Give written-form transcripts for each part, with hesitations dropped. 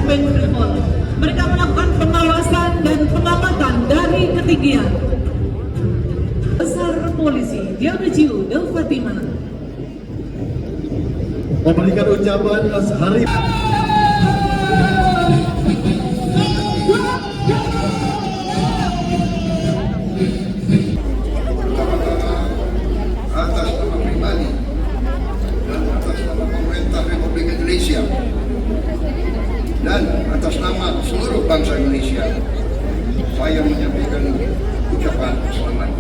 Bank Freeport. Mereka melakukan pengawasan dan pengamatan dari ketinggian. Besar Polisi Diamaju Del Fatima memberikan ucapan hari atas nama pribadi dan atas nama pemerintah Republik Indonesia dan atas nama seluruh bangsa Indonesia, saya menyampaikan ucapan selamat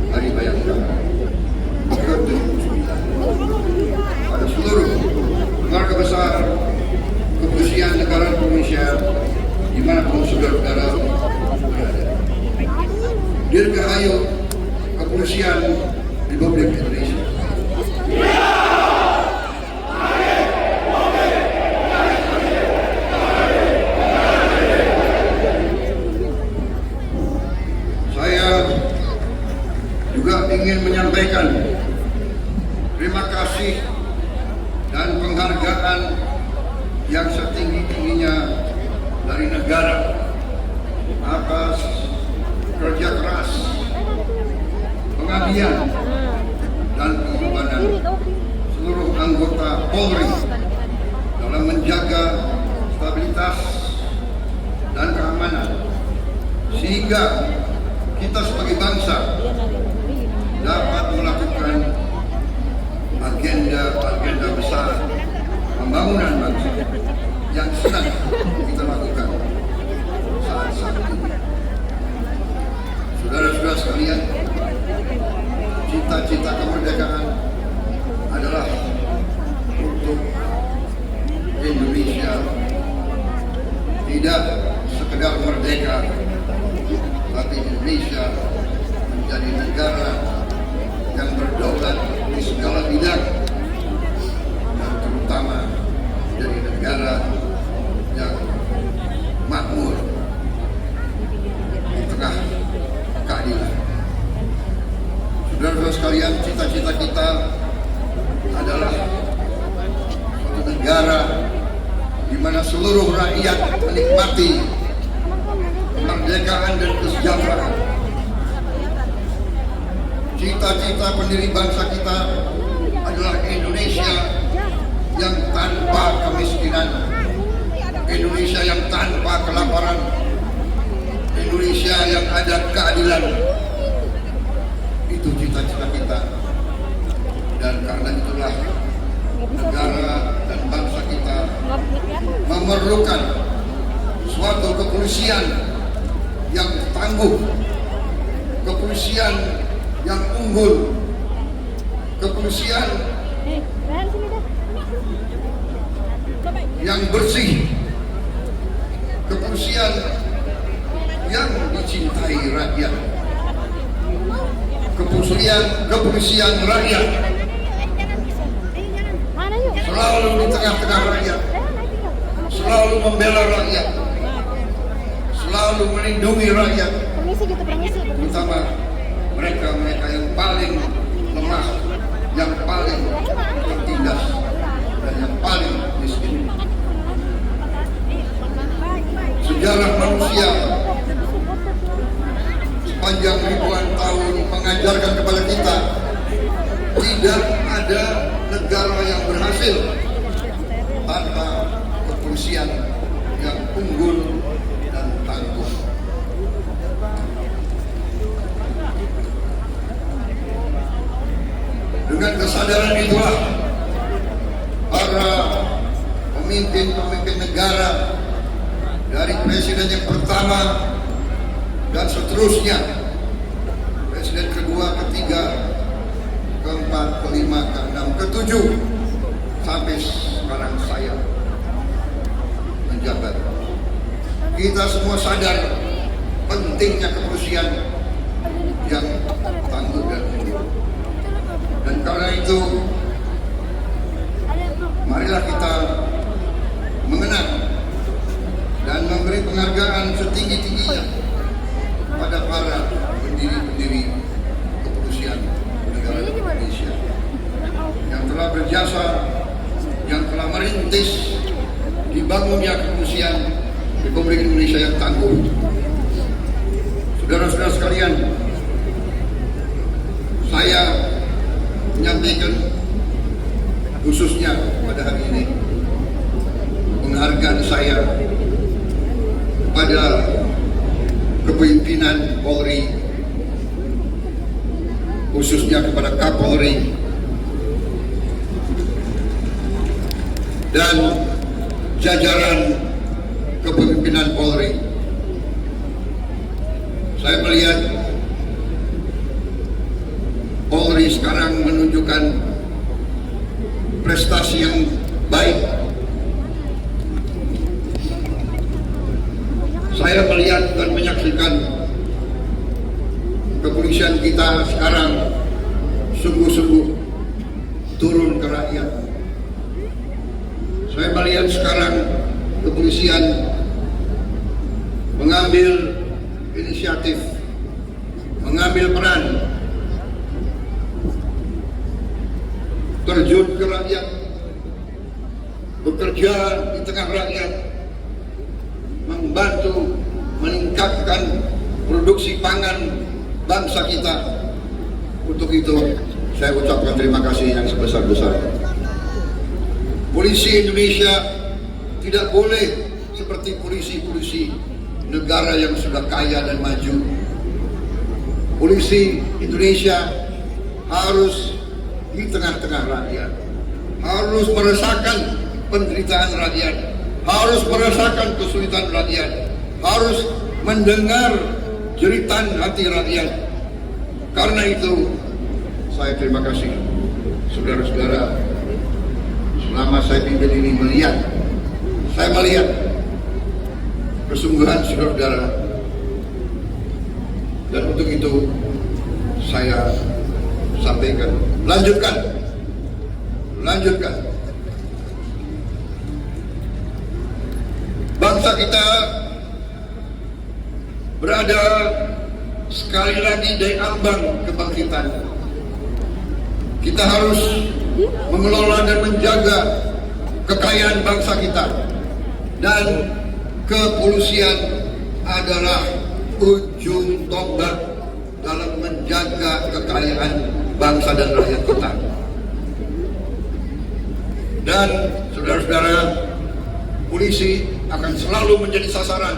Hari Bayangkara ke-79 pada seluruh keluarga besar Kepolisian Negara Indonesia dimanapun saudara-saudara berada. Dirgahayu Kepolisian Republik Indonesia. Saya juga ingin menyampaikan terima kasih dan penghargaan yang setinggi-tingginya dari negara atas kerja keras, pengabdian, dan pengorbanan seluruh anggota Polri dalam menjaga stabilitas dan keamanan, sehingga kita sebagai bangsa dapat melakukan agenda besar pembangunan bangsa yang sedang kita lakukan saat ini. Saudara-saudara sekalian, cita-cita kemerdekaan adalah untuk Indonesia tidak sekedar merdeka, tapi Indonesia menjadi negara yang berdaulat di segala bidang, dan terutama dari negara yang makmur di tengah keadilan. Saudara-saudara sekalian, cita-cita kita adalah suatu negara di mana seluruh rakyat menikmati kemerdekaan dan kesejahteraan. Cita-cita pendiri bangsa kita adalah Indonesia yang tanpa kemiskinan, Indonesia yang tanpa kelaparan, Indonesia yang ada keadilan. Itu cita-cita kita, dan karena itulah negara dan bangsa kita memerlukan suatu kepolisian yang tangguh, kepolisian yang unggul, kepolisian yang bersih, kepolisian yang dicintai rakyat, kepolisian rakyat, selalu di tengah-tengah rakyat, selalu membela rakyat, selalu melindungi rakyat, terutama mereka yang paling lemah, yang paling tertindas, dan yang paling miskin. Sejarah manusia sepanjang ribuan tahun mengajarkan kepada kita, tidak ada negara yang berhasil tanpa kepolisian yang unggul dan tangguh. Dengan kesadaran itulah para pemimpin negara, dari presiden yang pertama dan seterusnya, presiden kedua, ketiga, keempat, kelima, keenam, ketujuh, sampai sekarang saya menjabat. Kita semua sadar pentingnya kepolisian yang tangguh dan unggul. Dan karena itu, marilah kita mengenang dan memberi penghargaan setinggi-tingginya pada para pendiri-pendiri kepolisian negara Indonesia yang telah berjasa, yang telah merintis dibangun dibangunnya kepolisian Republik Indonesia yang tangguh. Saudara-saudara sekalian, saya menyampaikan khususnya pada hari ini penghargaan saya kepada kepemimpinan Polri, khususnya kepada Kapolri dan jajaran kepemimpinan Polri. Saya melihat Polri sekarang menunjukkan prestasi yang baik. Saya melihat dan menyaksikan kepolisian kita sekarang sungguh-sungguh turun ke rakyat. Saya melihat sekarang kepolisian mengambil inisiatif, mengambil peran, terjun ke rakyat, bekerja di tengah rakyat, membantu meningkatkan produksi pangan bangsa kita. Untuk itu saya ucapkan terima kasih yang sebesar-besarnya. Polisi Indonesia tidak boleh seperti polisi-polisi negara yang sudah kaya dan maju. Polisi Indonesia harus di tengah-tengah rakyat, harus merasakan penderitaan rakyat, harus merasakan kesulitan rakyat, harus mendengar jeritan hati rakyat. Karena itu saya terima kasih saudara-saudara, selama saya pimpin ini saya melihat kesungguhan saudara-saudara, dan untuk itu saya sampaikan, lanjutkan. Bangsa kita berada sekali lagi di ambang kebangkitan. Kita harus mengelola dan menjaga kekayaan bangsa kita, dan kepolisian adalah ujung tombak dalam menjaga kekayaan bangsa dan rakyat kita. Dan saudara-saudara, polisi akan selalu menjadi sasaran.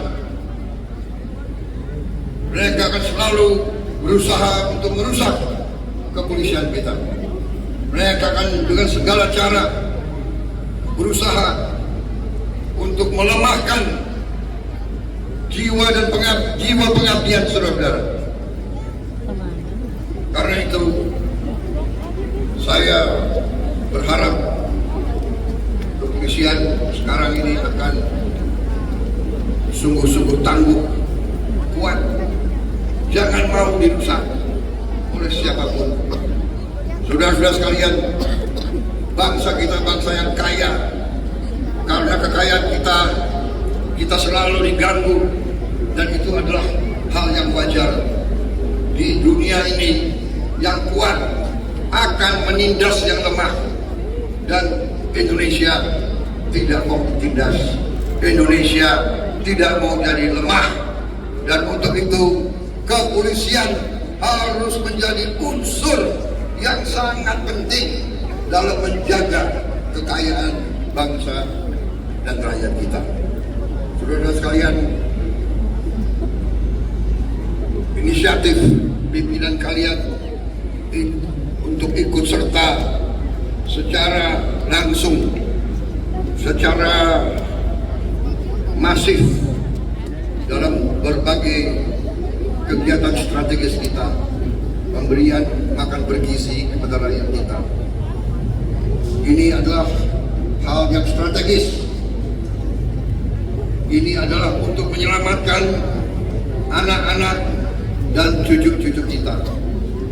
Mereka akan selalu berusaha untuk merusak kepolisian kita. Mereka akan dengan segala cara berusaha untuk melemahkan jiwa pengabdian saudara-saudara. Karena itu saya berharap kepolisian sekarang ini akan sungguh-sungguh tangguh, kuat, jangan mau dirusak oleh siapapun. Saudara-saudara sekalian, bangsa kita bangsa yang kaya. Karena kekayaan kita selalu diganggu, dan itu adalah hal yang wajar. Di dunia ini yang kuat akan menindas yang lemah, dan Indonesia tidak mau ditindas. Indonesia tidak mau jadi lemah, dan untuk itu kepolisian harus menjadi unsur yang sangat penting dalam menjaga kekayaan bangsa dan rakyat kita. Saudara sekalian, inisiatif pimpinan kalian untuk ikut serta secara langsung, secara masif dalam berbagai kegiatan strategis kita, pemberian makan bergizi kepada rakyat kita. Ini adalah hal yang strategis. Ini adalah untuk menyelamatkan anak-anak dan cucu-cucu kita.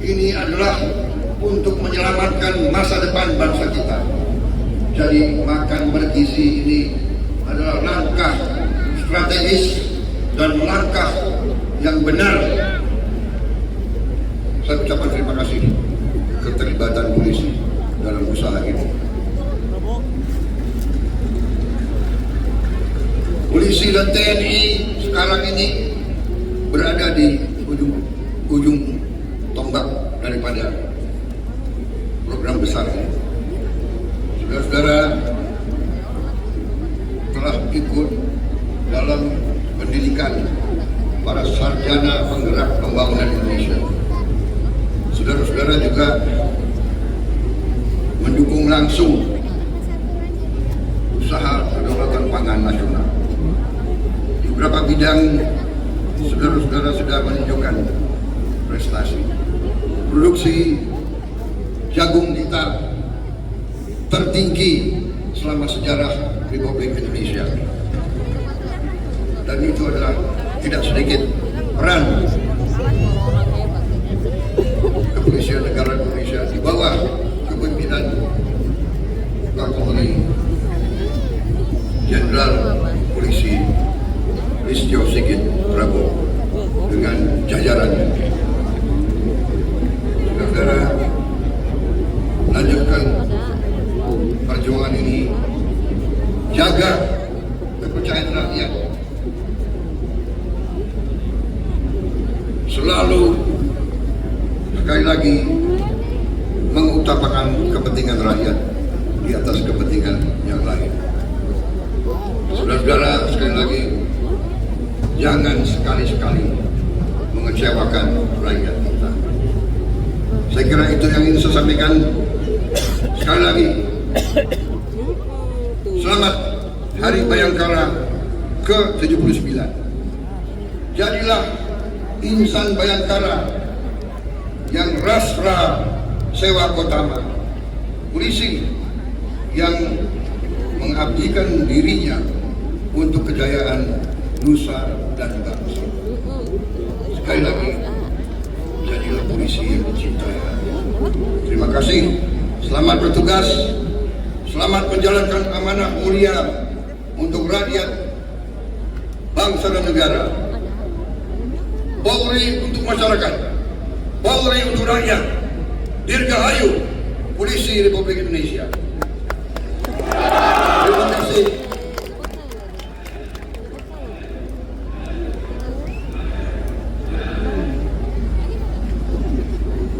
Ini adalah untuk menyelamatkan masa depan bangsa kita. Jadi makan bergizi ini adalah langkah strategis dan langkah yang benar. Saya ucapkan terima kasih keterlibatan polisi dalam usaha ini. Polisi dan TNI sekarang ini berada di ujung tombak daripada program besar ini. Saudara-saudara telah ikut dalam pendidikan para sarjana penggerak pembangunan Indonesia. Saudara-saudara juga mendukung langsung usaha kedaulatan pangan nasional. Di beberapa bidang saudara-saudara sudah menunjukkan prestasi. Produksi jagung kita tertinggi selama sejarah Republik Indonesia. Dan itu adalah tidak sedikit peran Kepolisian Negara Indonesia di bawah kepemimpinan Kapolri Jenderal Polisi Listio Sigit Prabowo dengan jajarannya. Saudara, lanjutkan perjuangan ini, jaga kepercayaan rakyat, selalu sekali lagi mengutamakan kepentingan rakyat di atas kepentingan yang lain. Saudara-saudara, sekali lagi jangan sekali-sekali mengecewakan rakyat kita. Saya kira itu yang ingin saya sampaikan. Sekali lagi, selamat Hari Bayangkara ke-79. Jadilah insan Bayangkara yang rasra sewa kotama, polisi yang mengabdikan dirinya untuk kejayaan nusa dan bangsa. Sekali lagi, jadilah polisi yang dicintai. Terima kasih, selamat bertugas, selamat menjalankan amanah mulia untuk rakyat, bangsa dan negara. Polri untuk masyarakat, Polri untuk rakyat. Dirgahayu Polisi Republik Indonesia. Terima kasih.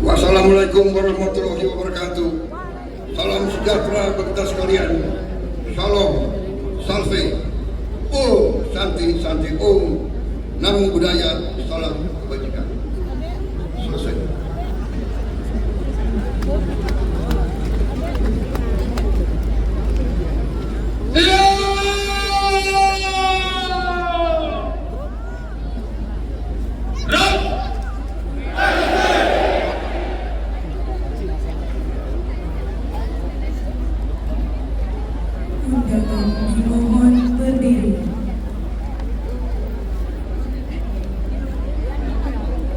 Wassalamualaikum warahmatullahi wabarakatuh. Salam sejahtera bagi kita sekalian. Shalom, salve, om, santi, santi, om, namo buddhaya, salam kebajikan. Selesai. Undangan dimohon berdiri.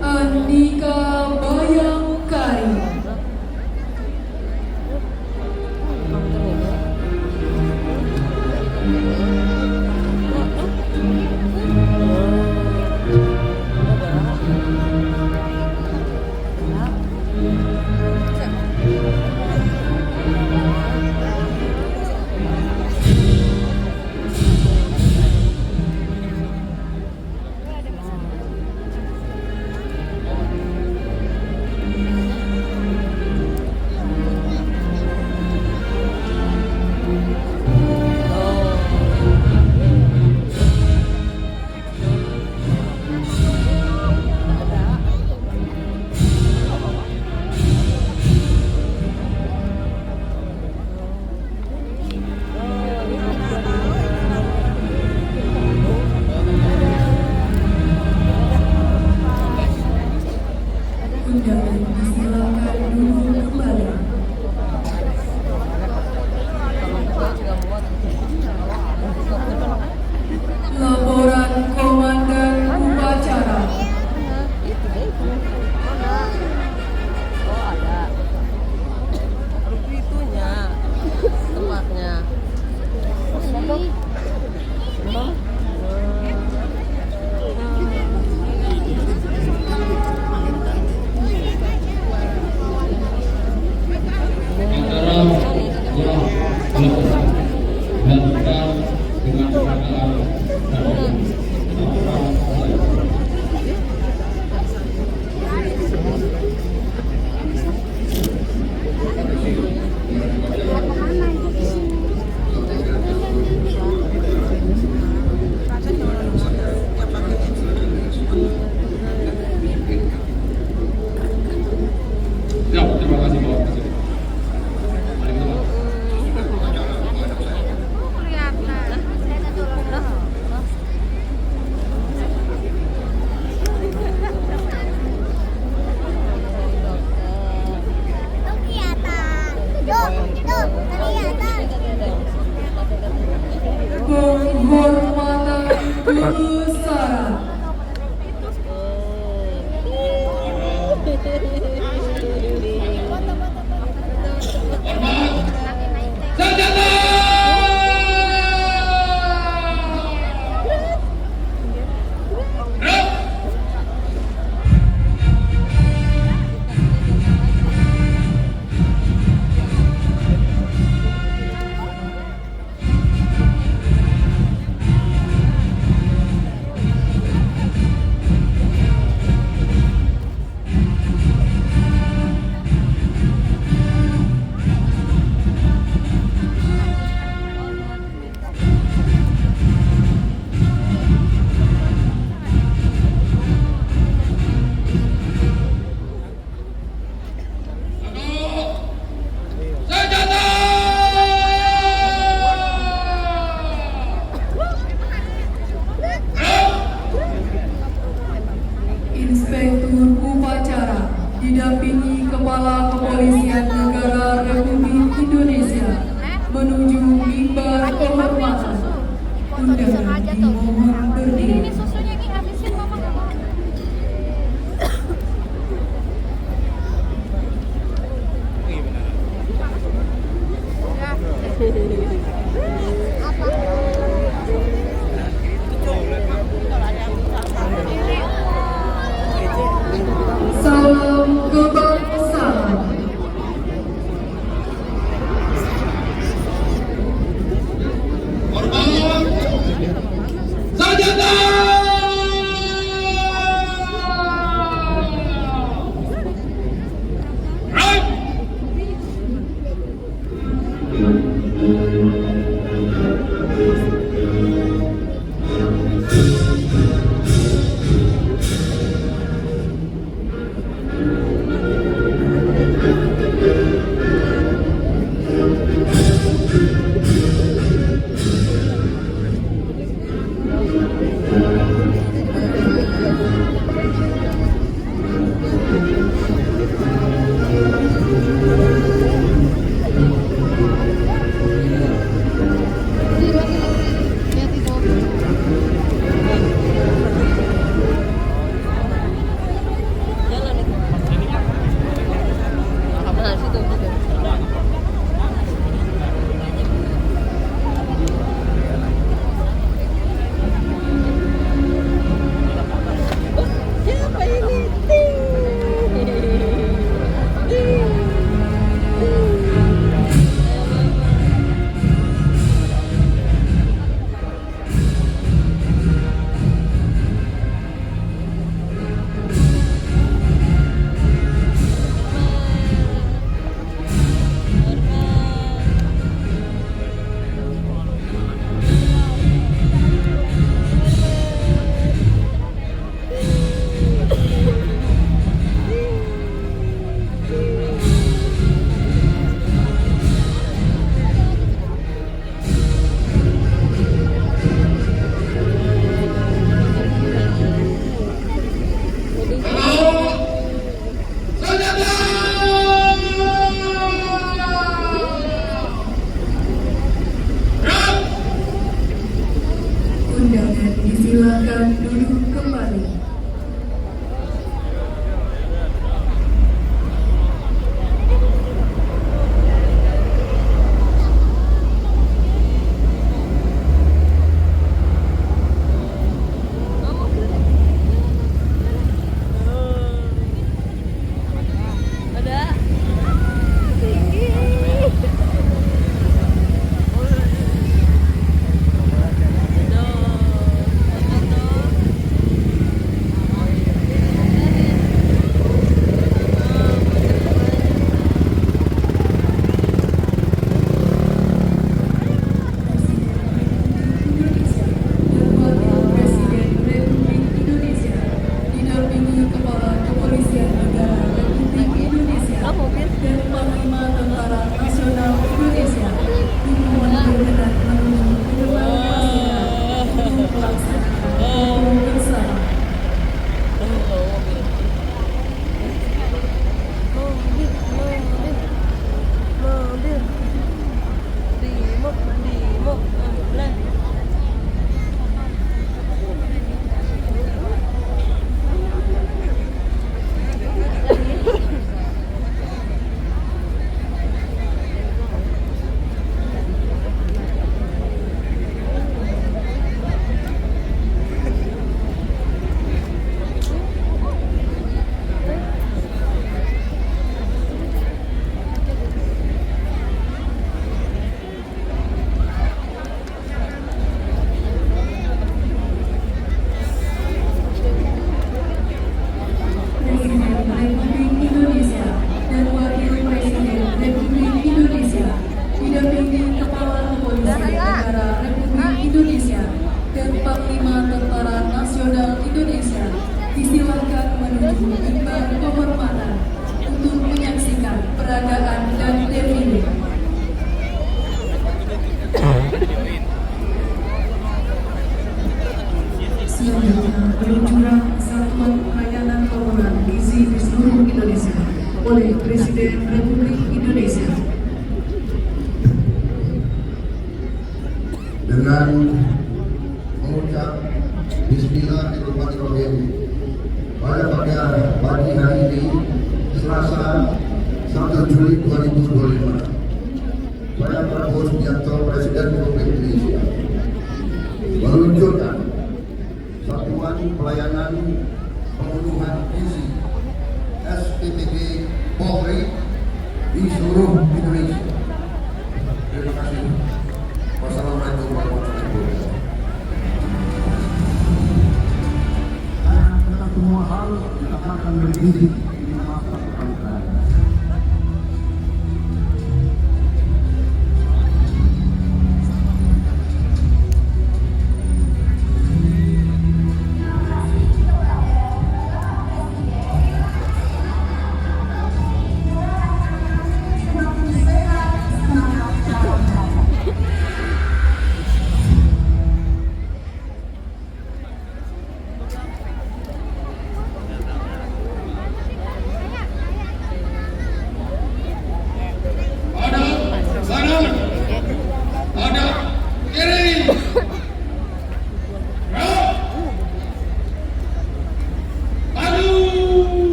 Andika Bayangkari. Undangan disilakan duduk kembali. Laporan Komandan Upacara. Oh ada. Itunya tempatnya. Dengan Kepala Kepolisian Negara Republik Indonesia menuju mimbar kehormatan. Undangan dimohon berdiri. Ini susunya Ki habisin mama gak mau. Salam kebangsaan. Hormat Presiden Republik Indonesia. Dengan mengucap Bismillahirrahmanirrahim pada pagi hari ini Selasa 1 Juli 2025, saya Prabowo Subianto, Presiden Republik Indonesia, meluncurkan Satuan Pelayanan Pemenuhan Gizi SPPG Polri di seluruh Indonesia. Terima kasih. Wassalamualaikum warahmatullahi wabarakatuh. Karena semua hal akan bergizi di masa kebangsaan.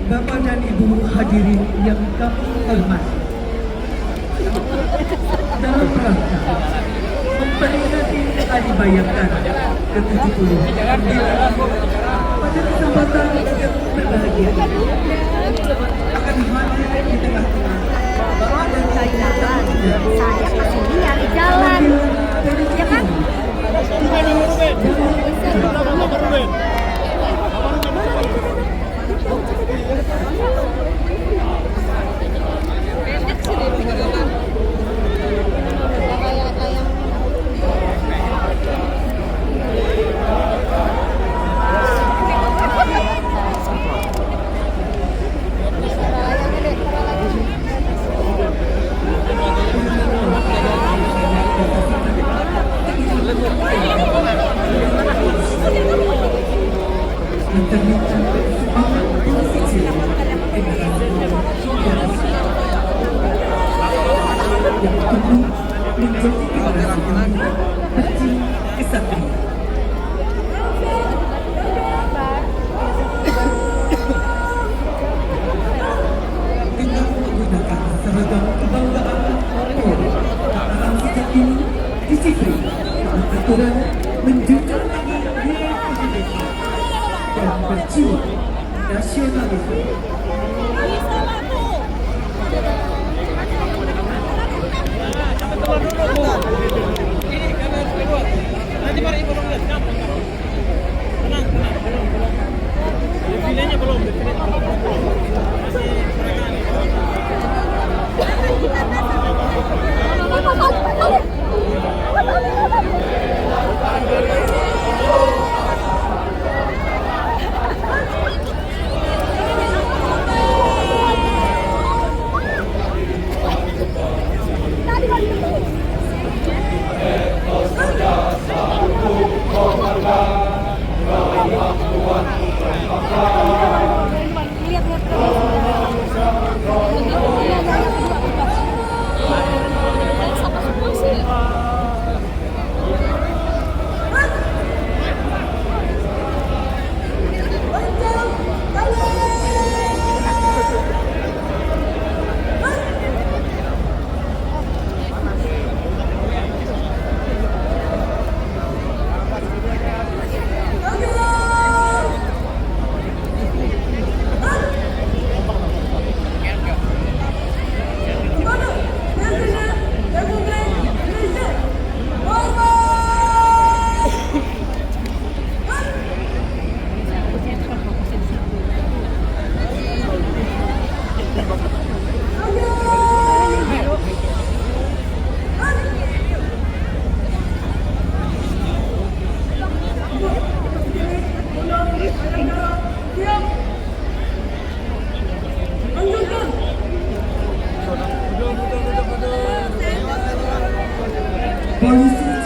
Bapak dan Ibu hadirin yang kami hormati, dalam rangka memperingati Hari Bayangkara ke-79 pada kesempatan yang berbahagia ini akan hadir di tengah-tengah dan Saya masih nyari jalan, ya kan? menunjukkan nilai kebinekaan dan berjiwa nasionalisme.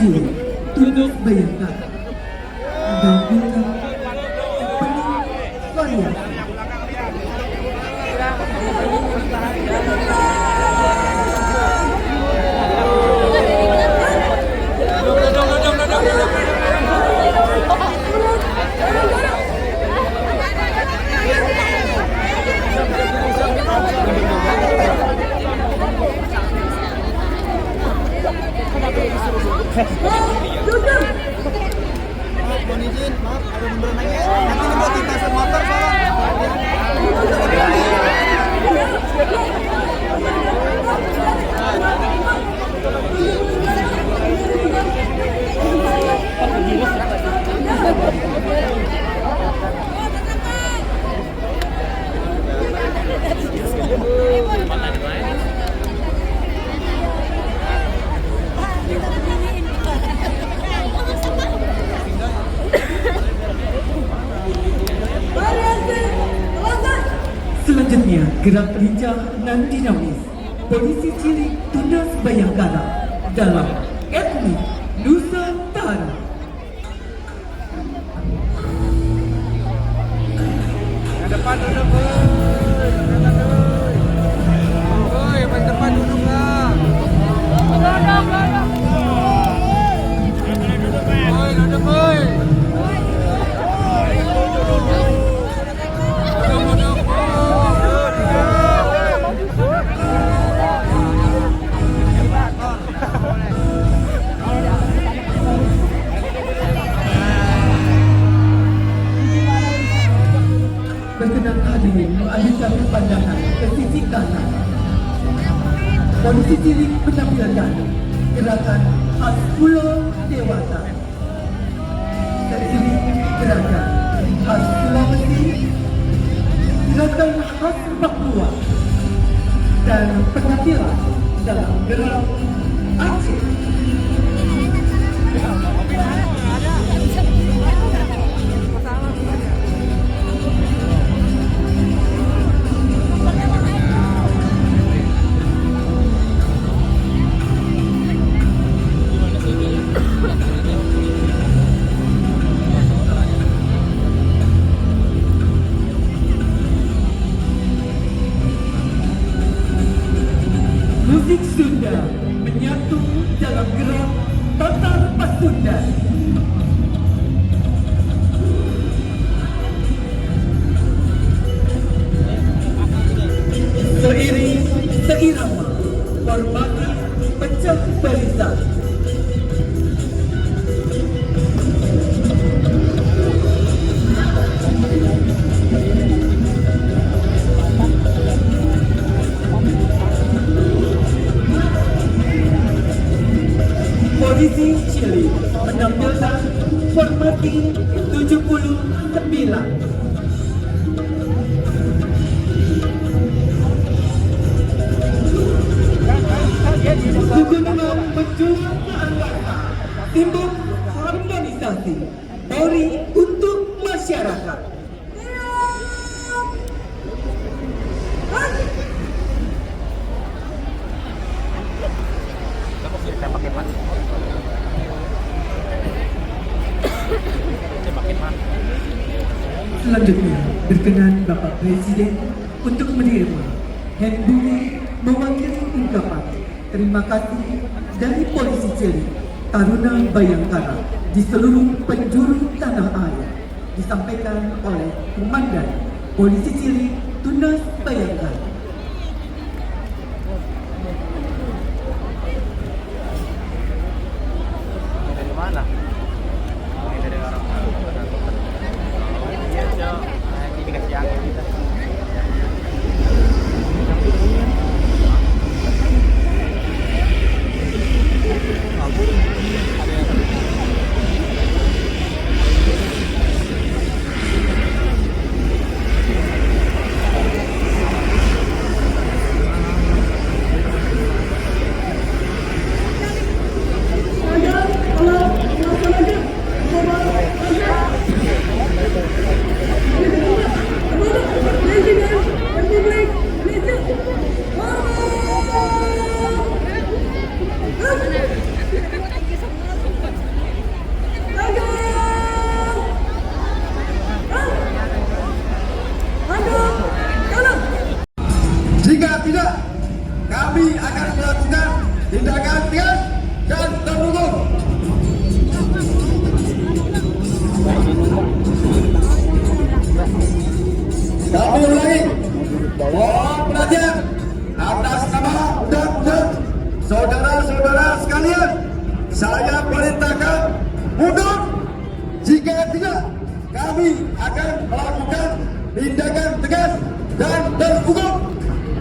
Cili Tunas Bayangkara menampilkan penuh variasi. Mohon izin, maaf, ada nomor nanya. Nanti ini buat lintasan motor soalnya. Selanjutnya, gerak lincah dan dinamis Polisi Cilik Tunas Bayangkara dalam Etnik Nusantara. Depan duduk, woi, paling depan duduk lah. Woi, duduk, woi. Berkenan hadirin mengalihkan pandangan ke sisi kanan. Polisi Cilik menampilkan gerakan khas Pulau Dewata. Seiring gerakan khas Sulawesi, gerakan khas Papua, dan penampilan dalam gerak Aceh. Musik Sunda menyatu dalam gerak Tatar Pasundan. Seiring seirama hormati pecah barisan. Polisi Cilik menampilkan formasi 79. Dukungan berjuang keanggotaan, timbul harmonisasi Polri untuk masyarakat. Selanjutnya, berkenan Bapak Presiden untuk menerima handbungi mewakili ungkapan terima kasih dari Polisi Cilik Taruna Bayangkara di seluruh penjuru tanah air, disampaikan oleh Komandan Polisi Cilik Tunas Bayangkara. Dari mana? Dari orang. Iya, Cok. Ini dikasih angin kita. saya perintahkan mundur. Jika tidak, kami akan melakukan tindakan tegas dan terhukum.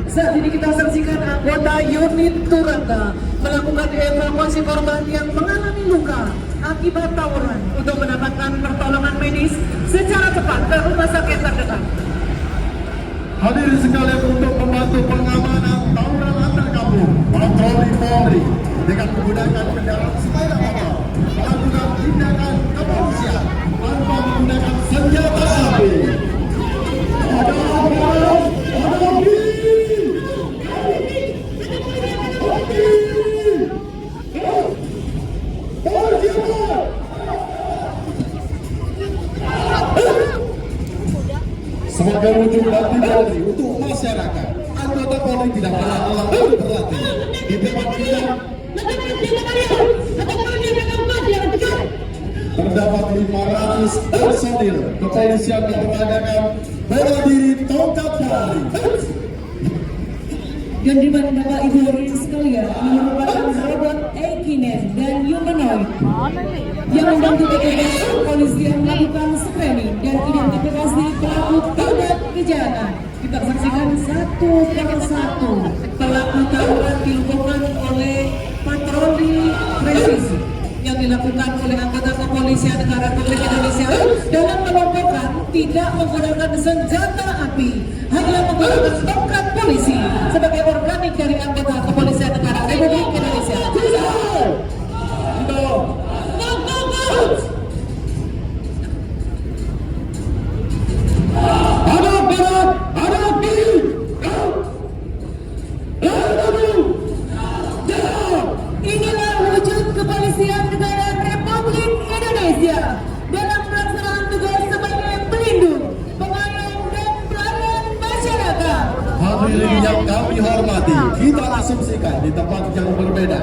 Saat ini kita saksikan anggota unit Turanda melakukan evakuasi korban yang mengalami luka akibat tawuran untuk mendapatkan pertolongan medis secara cepat ke rumah sakit terdekat. Hadirin sekalian, untuk membantu pengamanan tawuran antar kampung, patroli Polri dengan menggunakan kendaraan sepeda motor melakukan tindakan kepolisian tanpa menggunakan senjata api. Sebagai wujud bakti Polri untuk masyarakat, anggota Polri tidak pernah lelah berlatih di tempat kita. Terdapat 500 personil kepolisian yang mengadakan bela diri tongkat Polri. Dan di mana Bapak Ibu hadirin sekalian, ini merupakan robot Ekinen dan humanoid yang membantu petugas kepolisian melakukan screening dan identifikasi pelaku tindak kejahatan. Kita saksikan satu persatu pelaku tawuran dilakukan oleh patroli presisi yang dilakukan oleh anggota kepolisian negara Republik Indonesia dalam melumpuhkan tidak menggunakan senjata api, hanya menggunakan tongkat polisi sebagai organik dari anggota kepolisian negara Republik Indonesia. Inilah wujud kepolisian negara Republik Indonesia dalam pelaksanaan tugas sebagai pelindung, pengayom dan pelayan masyarakat. Hadirin yang kami hormati, kita asumsikan di tempat yang berbeda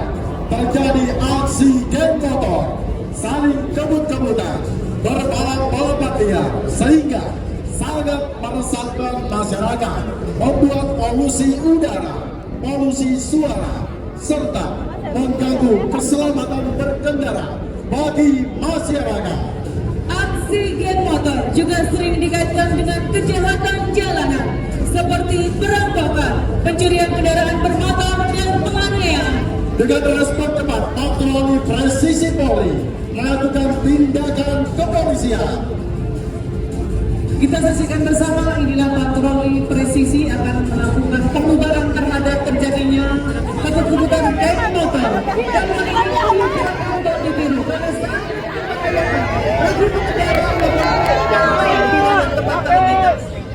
terjadi aksi geng motor saling kebut-kebutan, berbalap-balapan liar sehingga sangat meresahkan masyarakat, membuat polusi udara, polusi suara, serta mengganggu keselamatan berkendara bagi masyarakat. Aksi geng motor juga sering dikaitkan dengan kejahatan jalanan seperti perampokan, pencurian kendaraan bermotor, dan penganiayaan. Dengan respon cepat, patroli presisi Polri melakukan tindakan kepolisian. Kita saksikan bersama, inilah patroli presisi akan melakukan pengubaran terhadap terjadinya kebut-kebutan geng motor dan tidak ditiru pada saat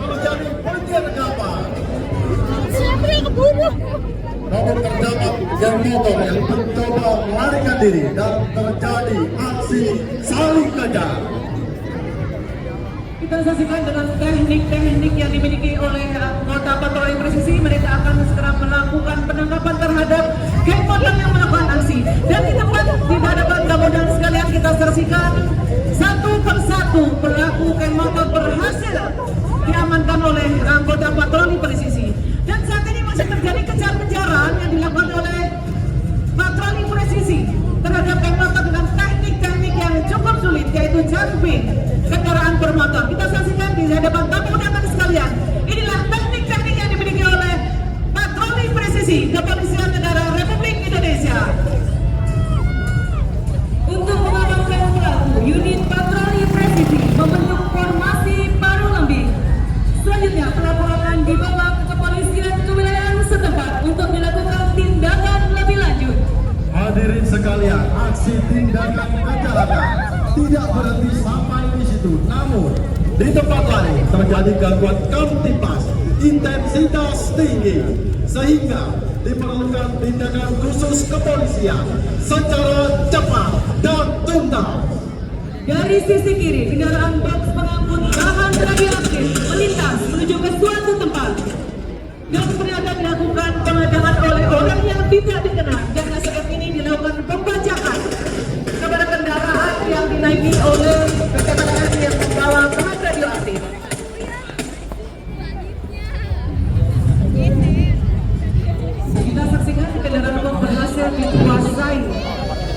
Terjadi penyeredapan. Siapa yang keburu? Namun terdapat geng motor yang mencoba melarikan diri dan terjadi aksi saling kejar. kita saksikan dengan teknik-teknik yang dimiliki oleh anggota patroli presisi. Mereka akan segera melakukan penangkapan terhadap geng motor yang melakukan aksi. Dan di tempat di hadapan kamu dan sekalian kita saksikan satu persatu pelaku geng motor berhasil diamankan oleh anggota patroli presisi. Dan saat ini masih terjadi kejar-kejaran yang dilakukan oleh patroli presisi terhadap geng motor dengan teknik-teknik yang cukup sulit, yaitu jumping kendaraan bermotor. Kita saksikan di hadapan tamu undangan sekalian. Inilah teknik-teknik yang dimiliki oleh patroli presisi Kepolisian Negara Republik Indonesia. Untuk mengamankan pelaku, unit patroli presisi membentuk formasi paru lembing. Selanjutnya, pelaku akan dibawa ke kepolisian kewilayahan setempat untuk dilakukan tindakan lebih lanjut. Hadirin sekalian, aksi tindakan kejahatan tidak berhenti sampai di situ. Namun, di tempat lain terjadi gangguan kamtipmas intensitas tinggi sehingga diperlukan tindakan khusus kepolisian secara cepat dan tuntas. Dari sisi kiri, kendaraan box pengangkut bahan radioaktif melintas menuju ke suatu tempat. Dan ternyata dilakukan pengejaran oleh orang yang tidak dikenal. Dan saat ini dilakukan pembajakan kepada kendaraan yang dinaiki oleh kendaraan yang membawa bahan radioaktif. Kita saksikan kendaraan bom berhasil dikuasai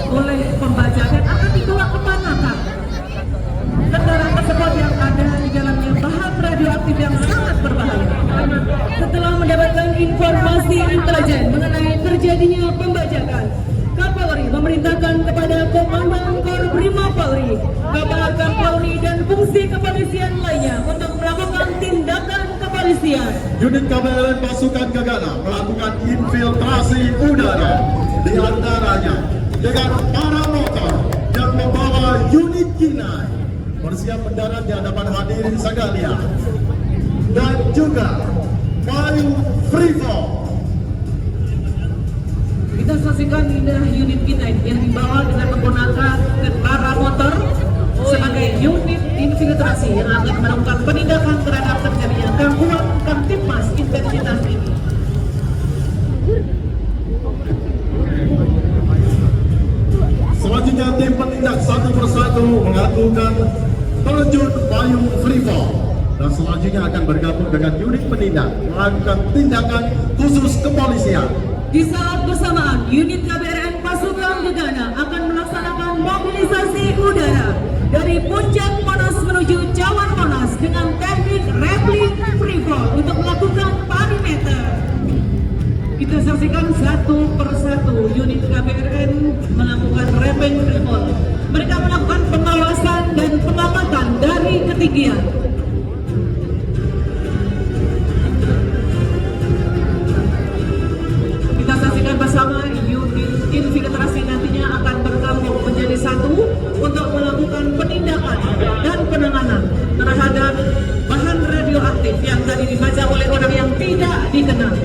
oleh radioaktif yang sangat berbahaya. Setelah mendapatkan informasi intelijen mengenai terjadinya pembajakan, Kapolri memerintahkan kepada Komandan Korbrimob Polri, Kapal Kapolri dan fungsi kepolisian lainnya untuk melakukan tindakan kepolisian. Unit KBRN pasukan Gegana melakukan infiltrasi udara, di antaranya dengan para motor yang membawa unit Kinai bersiap mendarat di hadapan hadirin sekalian, dan juga payung free fall. Kita saksikan unit kita yang dibawa dengan menggunakan para motor sebagai unit infiltrasi yang akan melakukan penindakan terhadap terjadinya gangguan Kamtipmas intensitas ini. Selanjutnya tim penindak satu persatu melakukan terjun payung free fall, dan selanjutnya akan bergabung dengan unit penindak melakukan tindakan khusus kepolisian. Di saat bersamaan, unit KBRN pasukan Gegana akan melaksanakan mobilisasi udara dari puncak Monas menuju Cawan Monas dengan teknik rappelling free fall untuk melakukan perimeter. Kita saksikan satu persatu unit KBRN melakukan rappelling free fall. Mereka melakukan pengawasan dan pengamatan dari ketinggian. Kita saksikan bersama unit infiltrasi nantinya akan bergabung menjadi satu untuk melakukan penindakan dan penanganan terhadap bahan radioaktif yang tadi dibaca oleh orang yang tidak dikenal.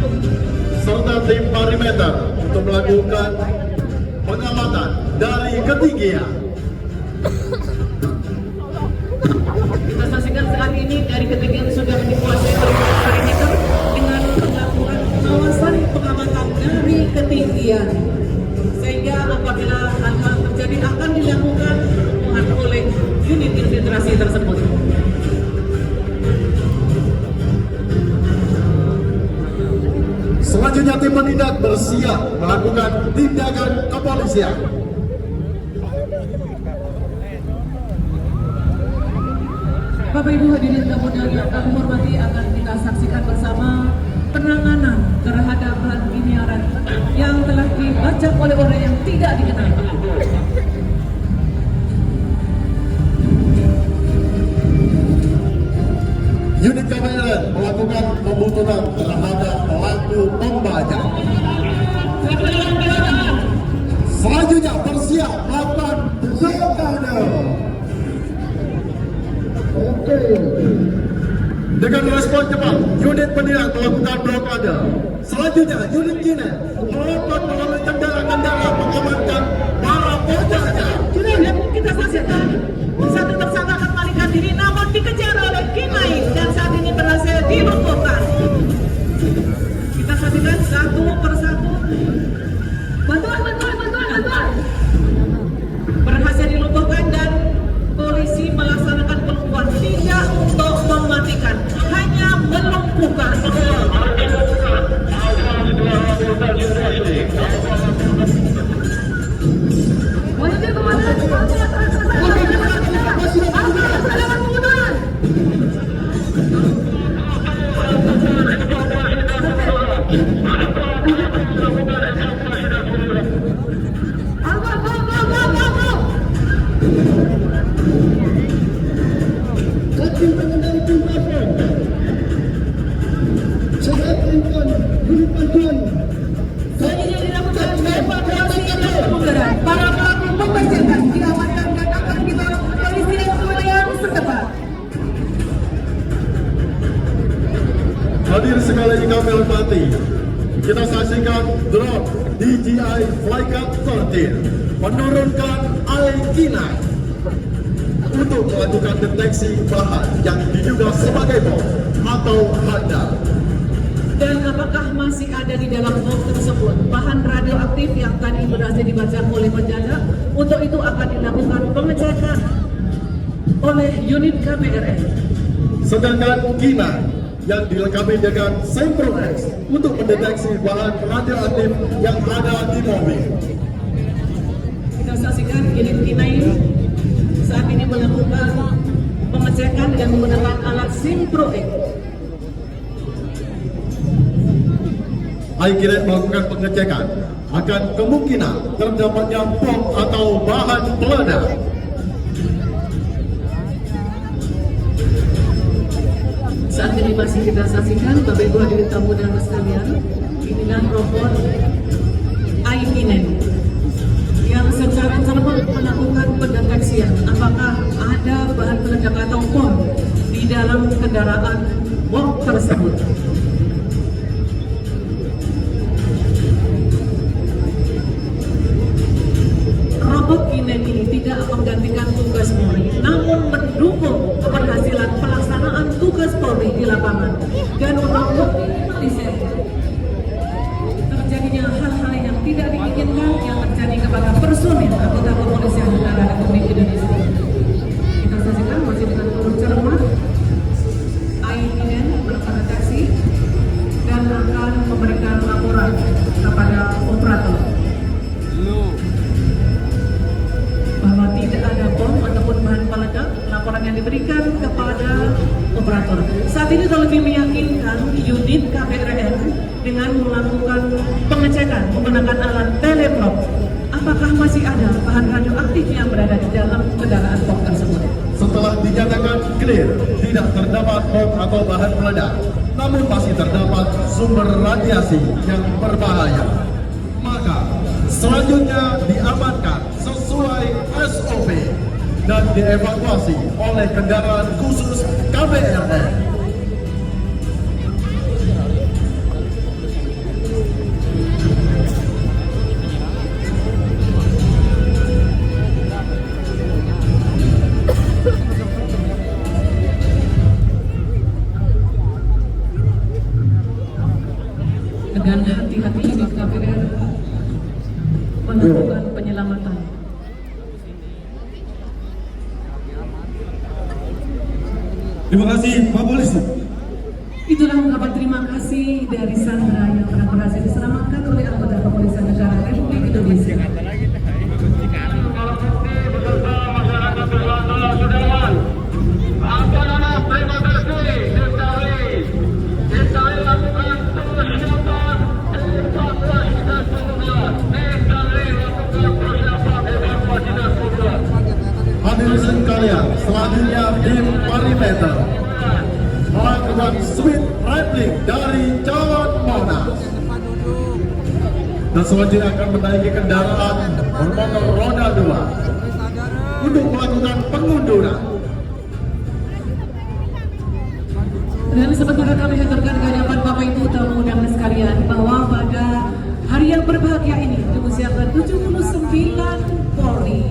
Serta tim perimeter untuk melakukan pengamatan dari ketinggian. Kita saksikan saat ini dari ketinggian sudah dikuasai perimeter dengan melakukan pengawasan pengamatan dari ketinggian, sehingga apabila hal terjadi akan dilakukan oleh unit infiltrasi tersebut. Selanjutnya tim penindak bersiap melakukan tindakan kepolisian. Bapak Ibu hadirin tamu yang kami hormati, akan kita saksikan bersama penanganan terhadap bahan kimiaran yang telah dibajak oleh orang yang tidak dikenal. Unit KBRN melakukan pembunuhan terhadap pelaku pembajak. Selanjutnya bersiap melakukan blokade. Dengan respon cepat, unit penindak melakukan blokade. Selanjutnya, unit Kinai melompat melalui kendaraan-kendaraan mengamankan para pembajak. Dan kita saksikan satu tersangka akan melarikan diri namun dikejar oleh Kinai dan saat ini berhasil dilumpuhkan. Kita saksikan satu persatu. Bantuan. Berhasil dilumpuhkan dan polisi melaksanakan pelumpuhan, tidak untuk mematikan, hanya melumpuhkan. Selanjutnya dilakukan evakuasi udara. Para pelaku pembajakan diamankan dan akan dibawa ke kepolisian wilayah setempat. Hadir sekali lagi kami hormati, kita saksikan drone DJI Flycat 13 menurunkan Kinai untuk melakukan deteksi bahan yang diduga sebagai bom atau handal. Dan apakah masih ada di dalam bom tersebut bahan radioaktif yang tadi berhasil dibaca oleh penjaga? Untuk itu akan dilakukan pengecekan oleh unit KBRN. Sedangkan Kinai yang dilengkapi dengan Sempro X untuk mendeteksi bahan radioaktif yang ada di mobil. Kita saksikan unit Kinai saat ini melakukan pengecekan dengan menggunakan alat SIM Pro X. iKinet melakukan pengecekan akan kemungkinan terdapatnya bom atau bahan peledak. Saat ini masih kita saksikan Bapak Ibu hadirin tamu dan sekalian, inilah robot iKinet yang secara cepat melakukan pendeteksian apakah ada bahan peledak atau bom di dalam kendaraan bom tersebut. Robot Kinet ini tidak menggantikan tugas Polri, namun mendukung keberhasilan pelaksanaan tugas Polri di lapangan dan untuk meminimalisir terjadinya hal-hal yang tidak diinginkan yang terjadi kepada personil anggota kepolisian negara Republik Indonesia. Kita saksikan masih dengan turut cermat, iKinet berpendeteksi dan akan memberikan laporan kepada operator bahwa tidak ada bom ataupun bahan peledak. Laporan yang diberikan kepada operator. Saat ini lebih meyakinkan unit KPRN dengan melakukan pengecekan menggunakan alat teleprop. Apakah masih ada bahan radioaktif yang berada di dalam kendaraan bom tersebut? Setelah dinyatakan clear, tidak terdapat bom atau bahan peledak, namun masih terdapat sumber radiasi yang berbahaya. Maka selanjutnya diamankan sesuai SOP dan dievakuasi oleh kendaraan khusus KPRN. Dengan hati-hati di KPRN melakukan penyelamatan. Terima kasih Pak Polisi. Itulah ungkapan terima kasih dari Sandra yang telah berhasil diselamatkan oleh anggota kepolisian negara Republik Indonesia. Hadirin sekalian, selanjutnya tim perimeter melakukan sweep replik dari Jalan Monas dan selanjutnya akan menaiki kendaraan bermotor roda 2 untuk melakukan pengunduran. Dan sementara kami haturkan kehadiran Bapak Ibu tamu dan sekalian bahwa pada hari yang berbahagia ini diusiakan 79 Polri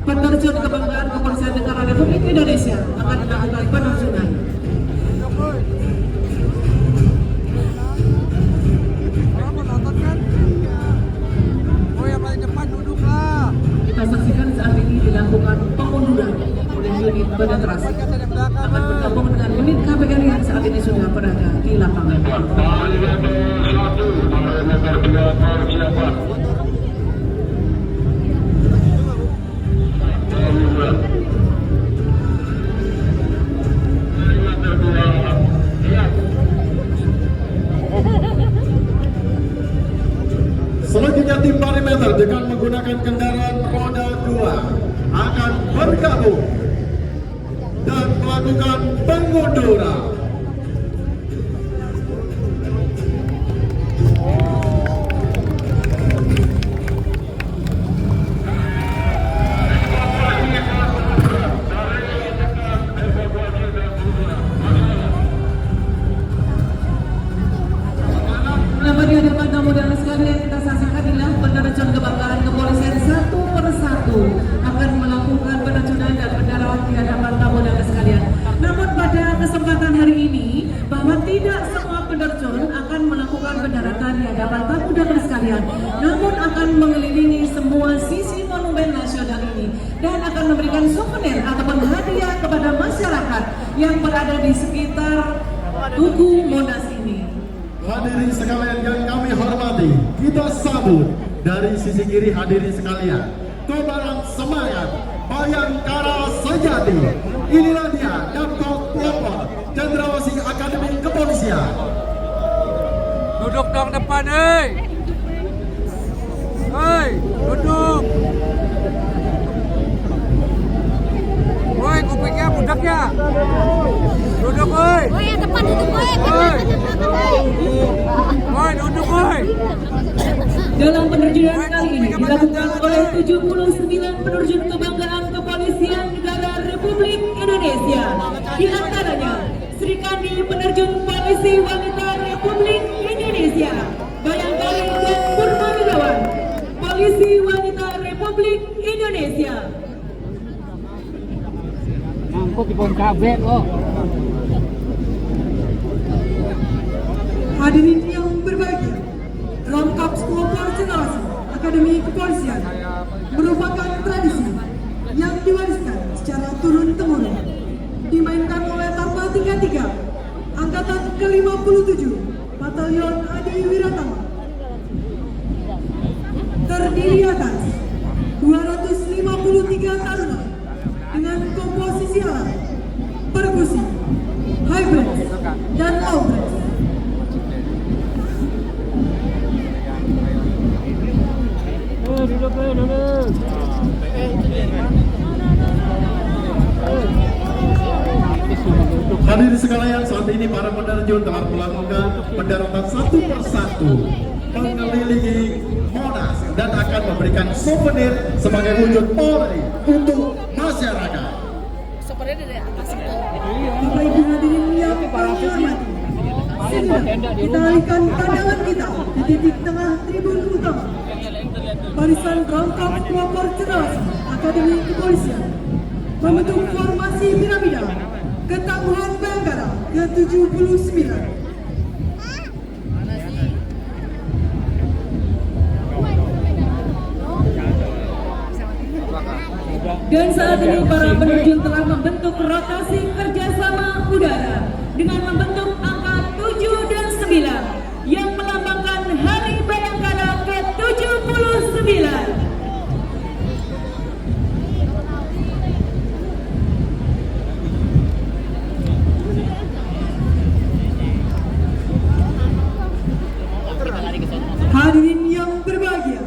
penerjun kebanggaan kepolisian negara Republik Indonesia akan melakukan penerjunan. Kita saksikan saat ini dilakukan pengunduran oleh unit penetrasi akan bergabung dengan unit KPRI yang saat ini sudah berada di lapangan. Selanjutnya tim perimeter dengan menggunakan kendaraan roda 2 akan bergabung dan melakukan pengunduran. Dapat dihadapan tamu dan sekalian kita saksikan inilah penerjun kebanggaan kepolisian satu persatu akan melakukan penerjunan dan pendarat di hadapan tamu dan sekalian. Namun pada kesempatan hari ini bahwa tidak semua penerjun akan melakukan pendaratan di hadapan tamu dan sekalian, namun akan mengelilingi semua sisi monumen nasional ini dan akan memberikan souvenir ataupun hadiah kepada masyarakat yang berada di sekitar Tugu Monas ini. Hadirin sekalian yang kami hormati, kita sambut dari sisi kiri hadirin sekalian kobaran semangat Bayangkara Sejati. sekali. Inilah dia Damkot pelopor Cendrawasih Akademi Kepolisian. Duduk dong depan, hei. Hei, duduk. Woi, kupingnya budak ya. Duduk, woi. Oh yang depan itu boy. Woi. Woi, duduk, woi. Dalam penerjunan kali ini dilakukan oleh 79 penerjun kebanggaan kepolisian negara Republik Indonesia. Di antaranya Sri Kandi penerjun polisi wanita Republik Indonesia, Bayangkari dan Purnawirawan polisi wanita Republik Indonesia. Mangkuk di pohon kabel, oh. Hadirin yang berbahagia, Ramkap Pelopor Cendrawasih Akademi Kepolisian merupakan tradisi yang diwariskan secara turun-temurun, dimainkan oleh Tarma 33 Angkatan ke-57 Batalion Adi Wiratama, terdiri atas 253 taruna dengan komposisi alat, perkusi, high brass, dan low brass. Hadirin sekalian, saat ini para penerjun telah melakukan pendaratan satu persatu mengelilingi Monas dan akan memberikan souvenir sebagai wujud Polri untuk masyarakat. Bapak Ibu hadirin yang kami hormati, segera kita alihkan pandangan kita di titik tengah tribun utama. Barisan Ramkap Pelopor Cendrawasih Akademi Kepolisian membentuk formasi piramida Ketangguhan Bayangkara ke-79. Dan saat ini para penerjun telah membentuk rotasi kerjasama udara dengan membentuk angka 7 dan 9 yang melambangkan Hari Bayangkara ke-79. Hadirin yang berbahagia,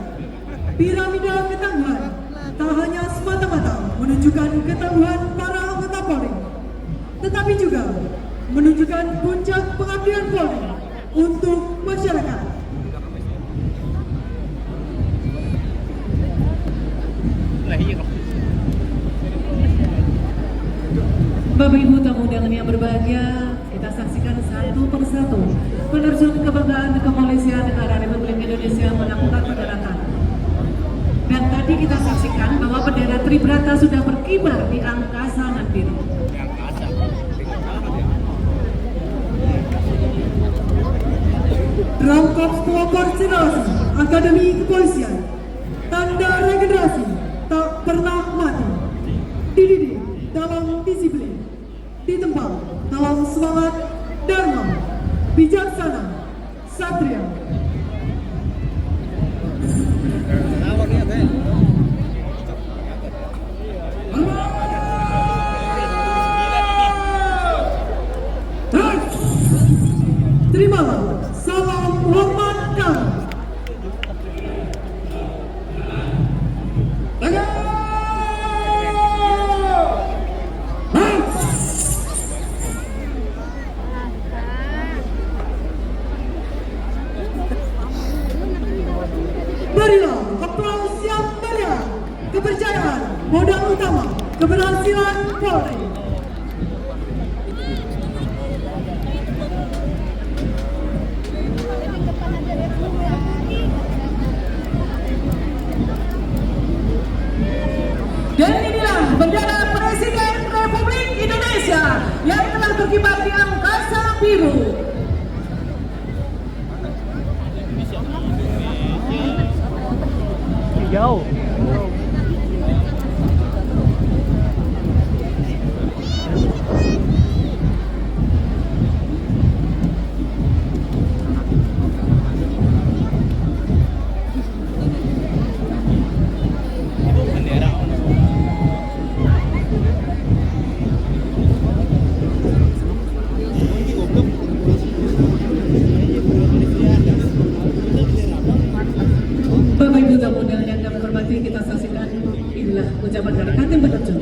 piramida ketangguhan tak hanya semata-mata menunjukkan ketangguhan para anggota Polri, tetapi juga menunjukkan puncak pengabdian Polri untuk masyarakat. Bapak Ibu tamu undangan yang berbahagia, kita saksikan satu persatu penerjun kebanggaan kepolisian negara Republik Indonesia melakukan pendaratan. Dan tadi kita saksikan bahwa bendera Tribrata sudah berkibar di angkasa nan biru. Ramkap Pelopor Cendrawasih Akademi Kepolisian, tanda regenerasi tak pernah mati, dididik dalam disiplin, ditempa dalam semangat dharma, bijaksana, satria. Terimalah salam hormat kami. Berilah aplaus yang meriah, kepercayaan, modal utama, keberhasilan Polri. Dan inilah bendera Presiden Republik Indonesia yang telah berkibar di angkasa biru. Jauh. Silakan penerjun.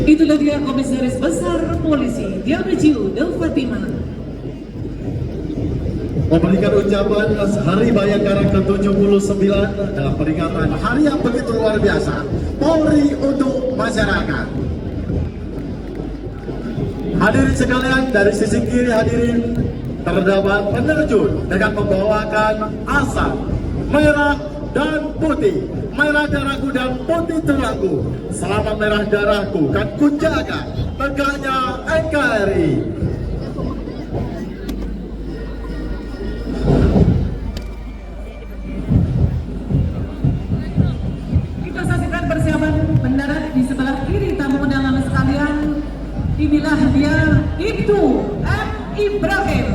Itulah dia Komisaris Besar Polisi Diabiju Del Fatima memberikan ucapan Hari Bayangkara ke-79 dalam peringatan hari yang begitu luar biasa Polri untuk masyarakat. Hadirin sekalian, dari sisi kiri hadirin terdapat penerjun dengan membawakan asap merah dan putih. Merah darahku dan putih tulangku. Selamat merah darahku, kan ku jaga tegaknya NKRI. Kita saksikan persiapan mendarat di sebelah kiri tamu undangan sekalian. Inilah dia Ibtu M. Ibrahim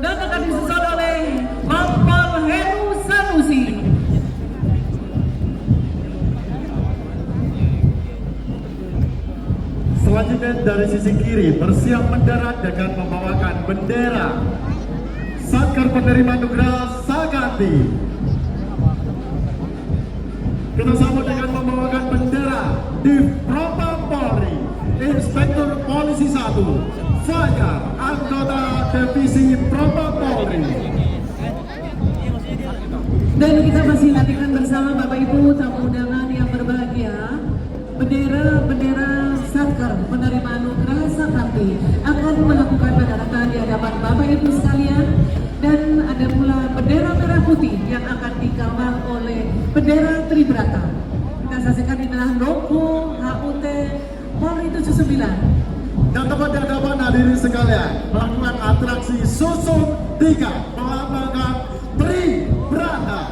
dan akan disusul oleh Kompol Heru Sanusi. Selanjutnya dari sisi kiri bersiap mendarat dengan membawakan bendera Satker Penerima Nugra Saganti. Kita sambut dengan membawakan bendera di Propam Polri, Inspektur Polisi 1 Fajar, anggota Divisi Propam Polri. Dan kita masih nantikan bersama Bapak Ibu tamu undangan yang berbahagia. Bendera Satker Penerima Anugerah Saganti akan melakukan pendaratan di hadapan Bapak Ibu sekalian, dan ada pula bendera merah putih yang akan dikawal oleh bendera Tribrata. Kita saksikan inilah logo HUT Polri 79. Dan teman di hadapan hadirin sekalian melakukan atraksi susun 3 melambangkan Tribrata.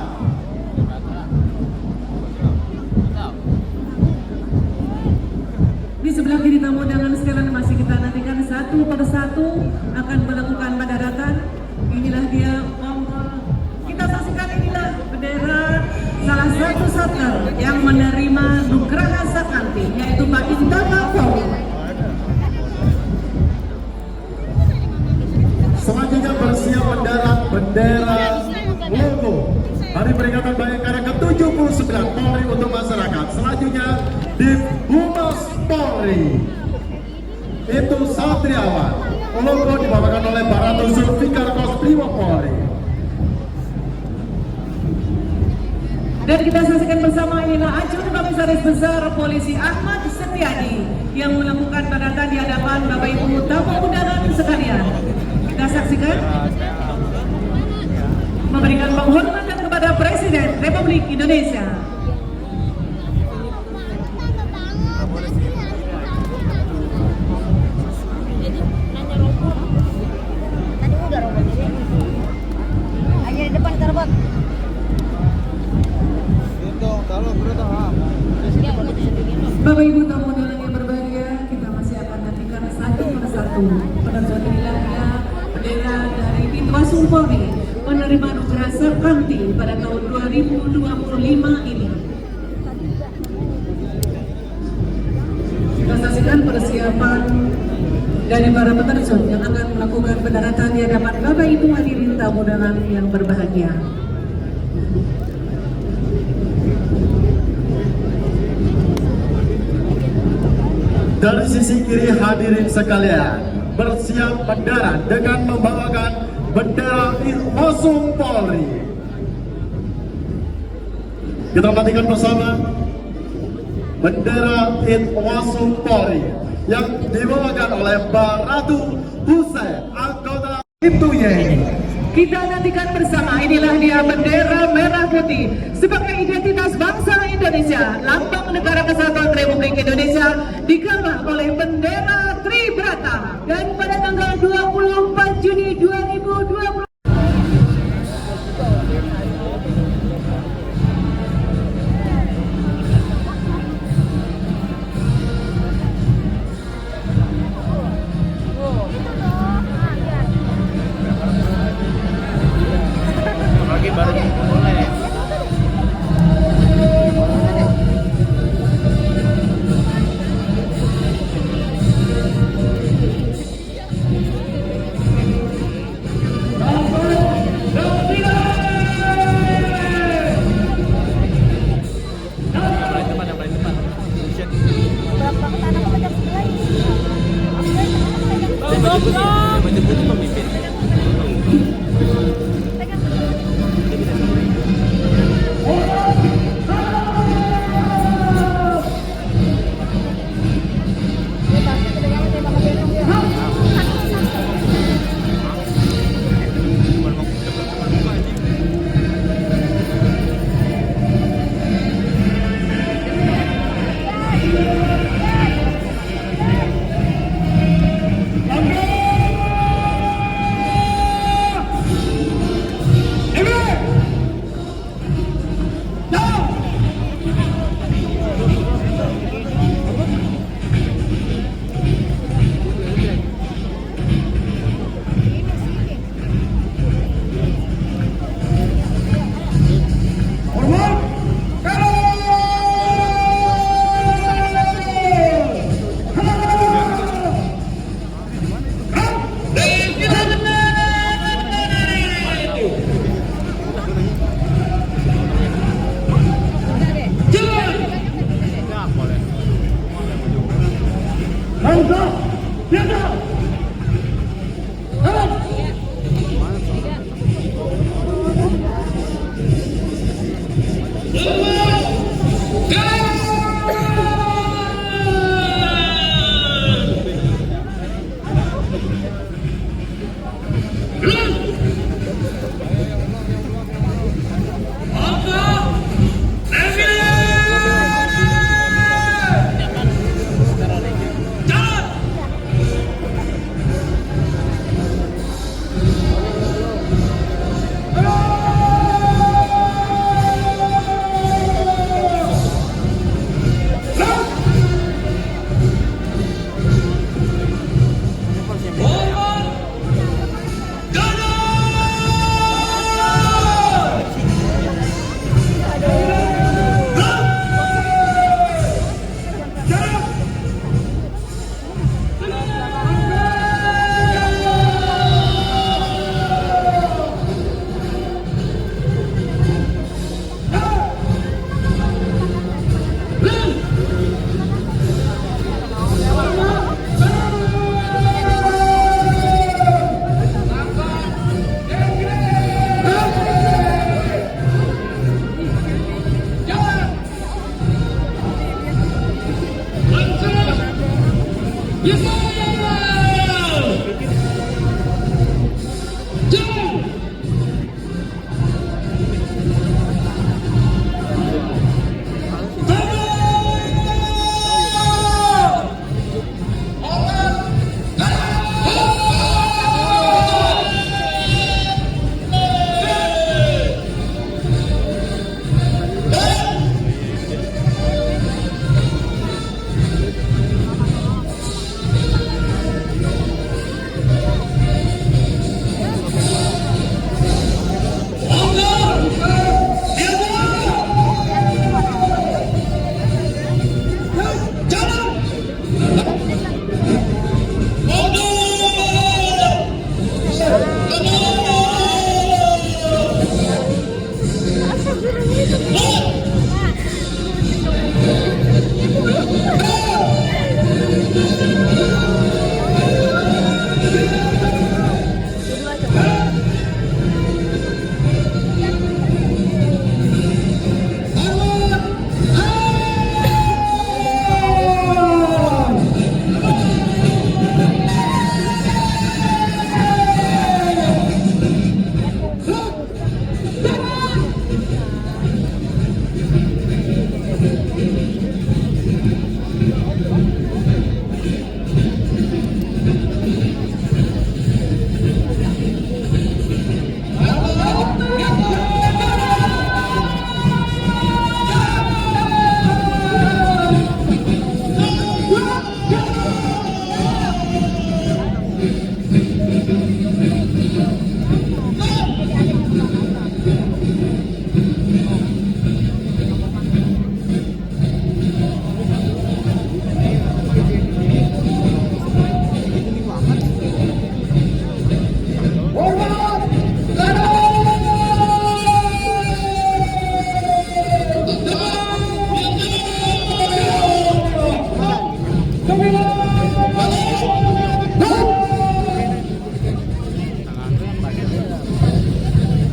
Di sebelah kiri tamu undangan sekalian masih kita nantikan satu persatu akan melakukan pendaratan. Inilah dia Kompol. Kita saksikan inilah bendera salah satu satker yang menerima Nugraha Saganti, yaitu Pak Intama Polri. Selanjutnya bersiap mendarat bendera logo Hari Peringatan Bayangkara ke-79 Polri untuk masyarakat. Selanjutnya di Humas Polri itu Satriawan, logo dibawakan oleh Baratul Zulfikar Kostrimo Polri. Dan kita saksikan bersama inilah Ajun Komisaris Besar Polisi Ahmad Setiadi yang melakukan pendaratan di hadapan Bapak Ibu tamu undangan sekalian. Kita saksikan memberikan penghormatan kepada Presiden Republik Indonesia. Tadi udah robot ini. Hanya di depan terbang. Bapak Ibu tamu undangan yang berbahagia, kita masih akan nantikan satu persatu penerjun inilah dia bendera dari Ditwasum Polri penerima Anugerah Saganti pada tahun 2025 ini. Kita saksikan persiapan dari para penerjun yang akan melakukan pendaratan di hadapan Bapak Ibu hadirin tamu undangan yang berbahagia. Dari sisi kiri hadirin sekalian bersiap mendarat dengan membawakan bendera Irwasum Polri. Kita matikan bersama bendera Irwasum Polri yang dibawakan oleh Baratu Hussein, anggota Ibtuye. Kita nantikan bersama inilah dia bendera merah putih sebagai identitas bangsa Indonesia, lambang negara kesatuan Republik Indonesia dikawal oleh bendera Tribrata, dan pada tanggal 24 Juni 2020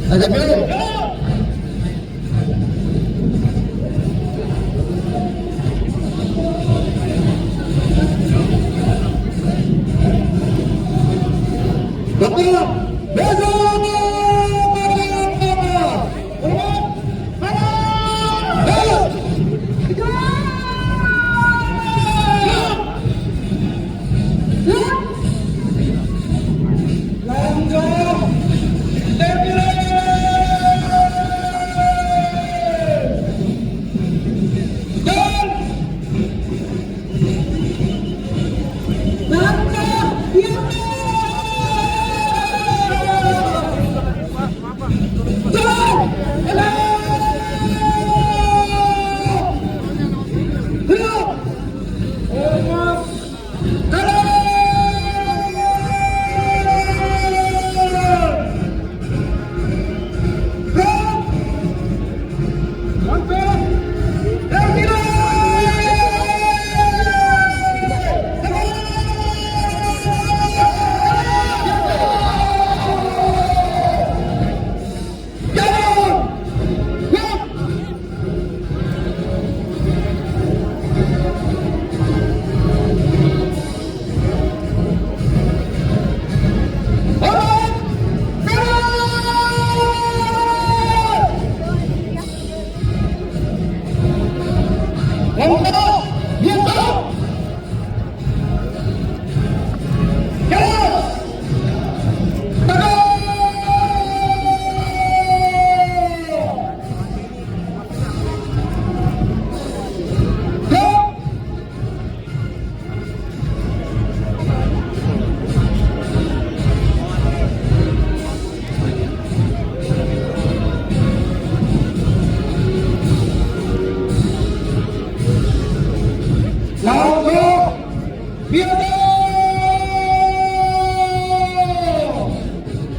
Agak belok. Betul. Besok.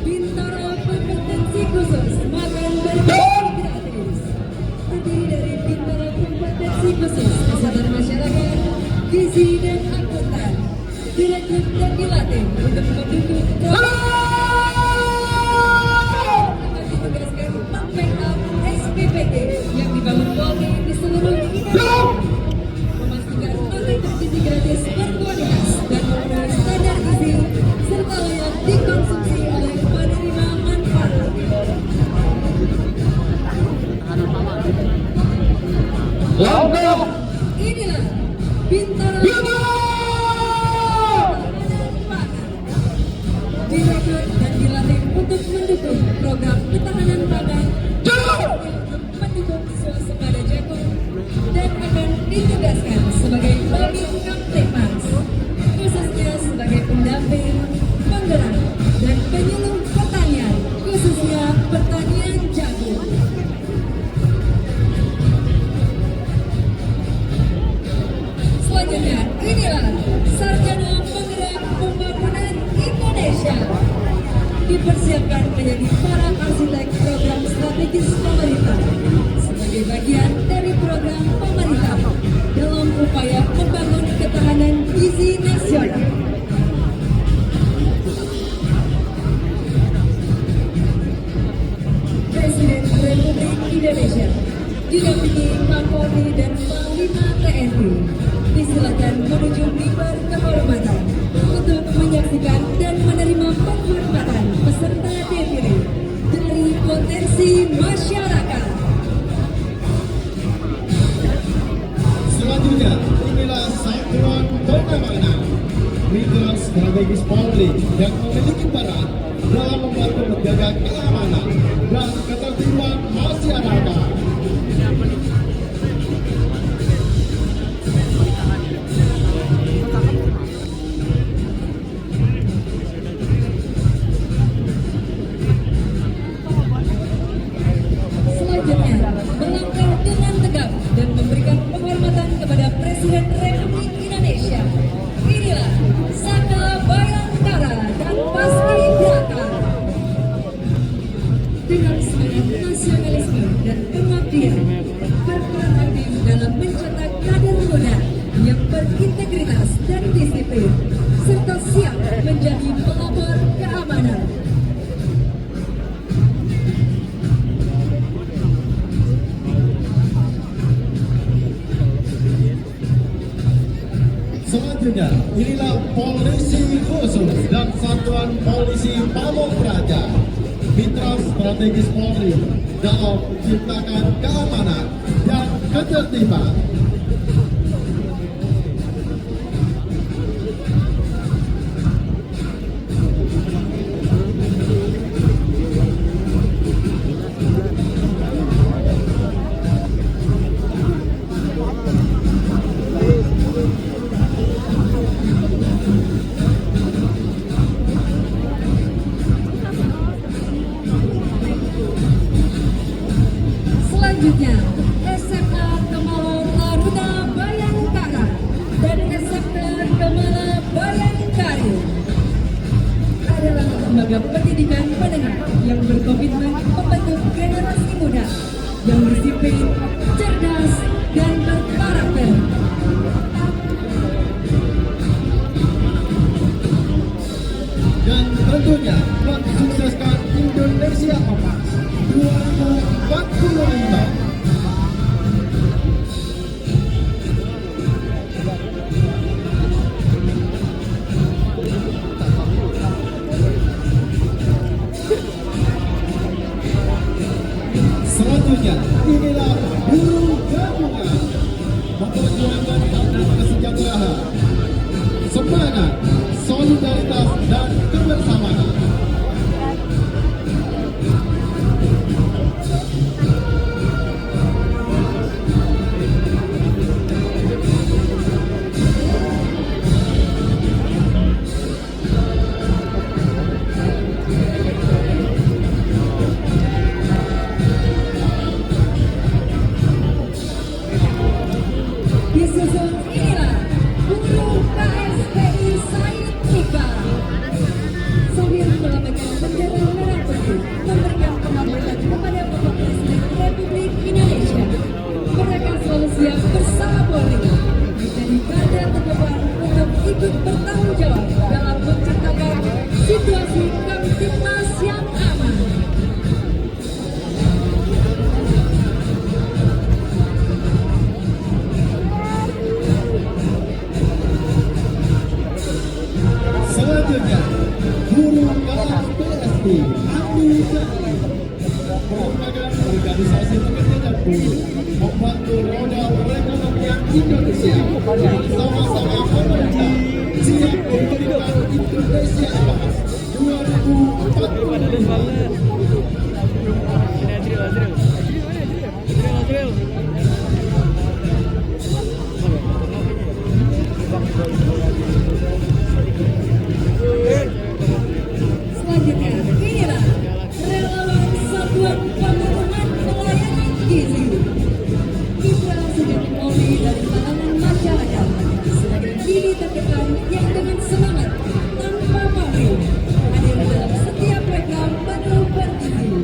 Bintara kompetensi khusus makan bergizi gratis. Terdiri dari Bintara kompetensi khusus kesehatan masyarakat, gizi dan akuntan. Direkrut dan dilatih untuk mendukung akan ditugaskan membackup SPPT yang dibangun Polri di seluruh Indonesia. Memastikan makan bergizi gratis berkualitas dan memenuhi standar gizi serta layak dikonsumsi oleh penerima manfaat. Langkah. Inilah Bintara direkrut dan dilatih untuk mendukung program ketahanan pangan, mendukung swasembada jagung, dan akan ditugaskan sebagai Babin Kamtipmas, khususnya sebagai pendamping, penggerak, dan penyuluh pertanian, khususnya pertanian jagung. Selanjutnya, inilah Sarjana Penggerak Pembangunan Indonesia. Dipersiapkan menjadi para arsitek program strategis pemerintah sebagai bagian dari program pemerintah dalam upaya membangun ketahanan gizi nasional. Presiden Republik Indonesia didampingi Kapolri dan Panglima TNI disilakan menuju mimbar kehormatan untuk menyaksikan dan menerima penghormatan peserta defile dari potensi masyarakat. Selanjutnya, inilah satuan pengamanan mitra strategis Polri yang memiliki peran dalam membantu menjaga keamanan dan ketertiban masyarakat. Selanjutnya, melangkah dengan tegap dan memberikan penghormatan kepada Presiden Republik Indonesia. Inilah Saka Bayangkara dan Paskibraka. Dengan semangat nasionalisme dan pengabdian, berperan aktif dalam mencetak kader muda yang berintegritas dan disiplin, serta siap menjadi pelopor keamanan. Selanjutnya, inilah polisi khusus dan satuan polisi Pamong Praja, mitra strategis Polri dalam menciptakan keamanan dan ketertiban. Selanjutnya, SMA Kemala Taruna Bayangkara dan SMA Kemala Bayangkari adalah lembaga pendidikan menengah yang berkomitmen membentuk generasi muda yang disiplin, cerdas, dan berkarakter. Dan tentunya mensukseskan Indonesia Emas 2045. Selanjutnya, inilah buruh gabungan memperjuangkan hak dan kesejahteraan, semangat, solidaritas, dan kebersamaan. Disusul inilah buruh KSPI Said Iqbal sambil melambaikan bendera merah putih memberikan penghormatan kepada Bapak Presiden Republik Indonesia. Mereka selalu siap bersama Polri menjadi garda terdepan untuk ikut bertanggung jawab dalam menciptakan situasi Kamtibnas yang aman. Selanjutnya, guru KSPSI Andi Jati merupakan organisasi pekerja buruh membantu roda perekonomian Indonesia dan sama-sama pemerintah siap memberikan Indonesia Emas 2045. Selanjutnya, inilah relawan Satuan Pemenuhan Pelayanan Gizi. Mitra sejati Polri dari kalangan masyarakat sebagai gini terdepan yang dengan semangat tanpa pamrih hadir dalam setiap program menu bergizi.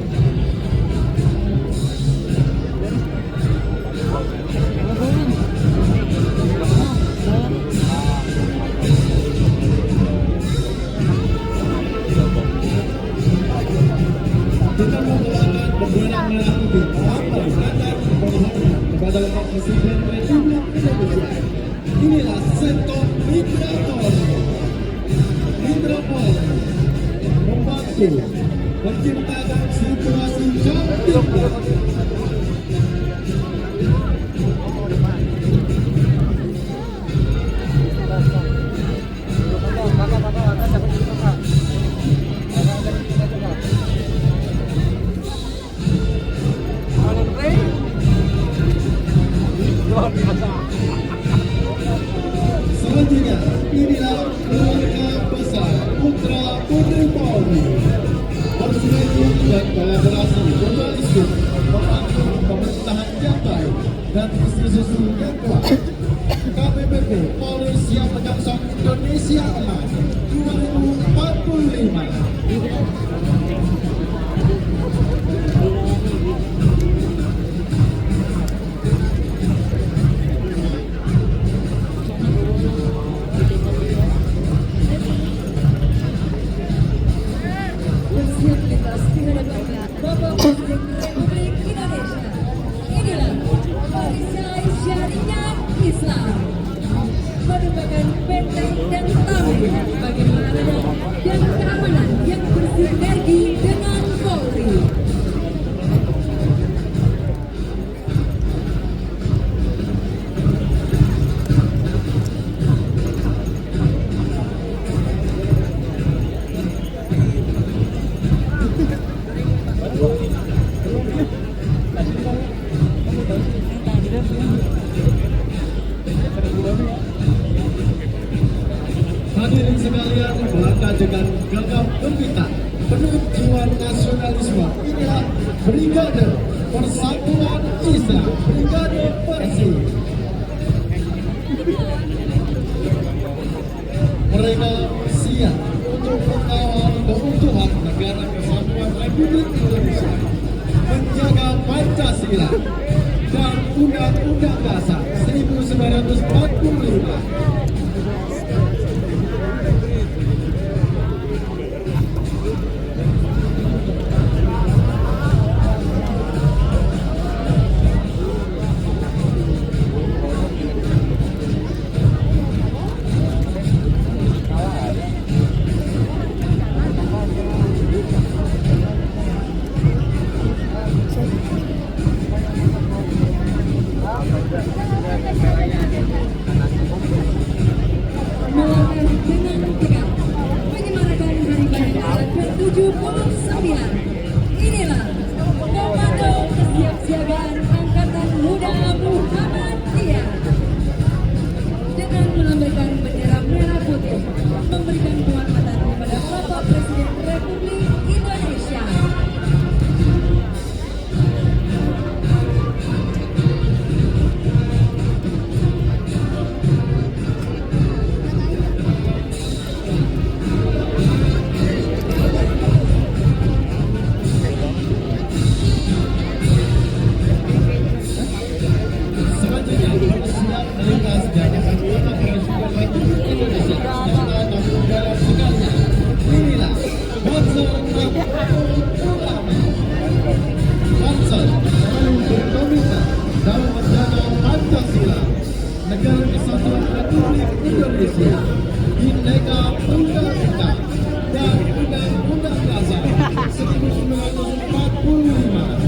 Dengan menggunakan bendera merah putih partai dan penghormatan kepada Bapak Presiden Republik Indonesia. Inilah sektor mitra Polri. Mitra Polri membantu menciptakan situasi Kamtibnas. Selanjutnya, inilah keluarga besar putra putri Polri. Bersinergi dan kolaborasi berbasis membantu pemerintahan yang baik dan institusi yang kuat. KPPP Polri siap menyongsong Indonesia Emas 2045. Bersiap lintas di hadapan Bapak Presiden Republik Indonesia. Inilah Malaysia Syariah Islam merupakan PT Indonesia Brigade Persib. Mereka siap untuk mengawal keutuhan negara kesatuan Republik Indonesia, menjaga Pancasila dan Undang-Undang Dasar 1945. Melangkah dengan tegap menyemarakan Hari Bayangkara ke-79. Inilah komando kesiapsiagaan Angkatan Muda Muhammadiyah dengan melambaikan bendera merah putih, memberikan penghormatan kepada Bapak Presiden Republik Indonesia. Selanjutnya, siap melintas jajaran Bapak Presiden Republik Indonesia serta tamu dalam sekalian. Inilah Bansar Ulama. Bansar selalu berkomitmen dalam menjaga Pancasila, negara kesatuan Republik Indonesia, Bhinneka Tunggal Ika, dan Undang-Undang Dasar 1945.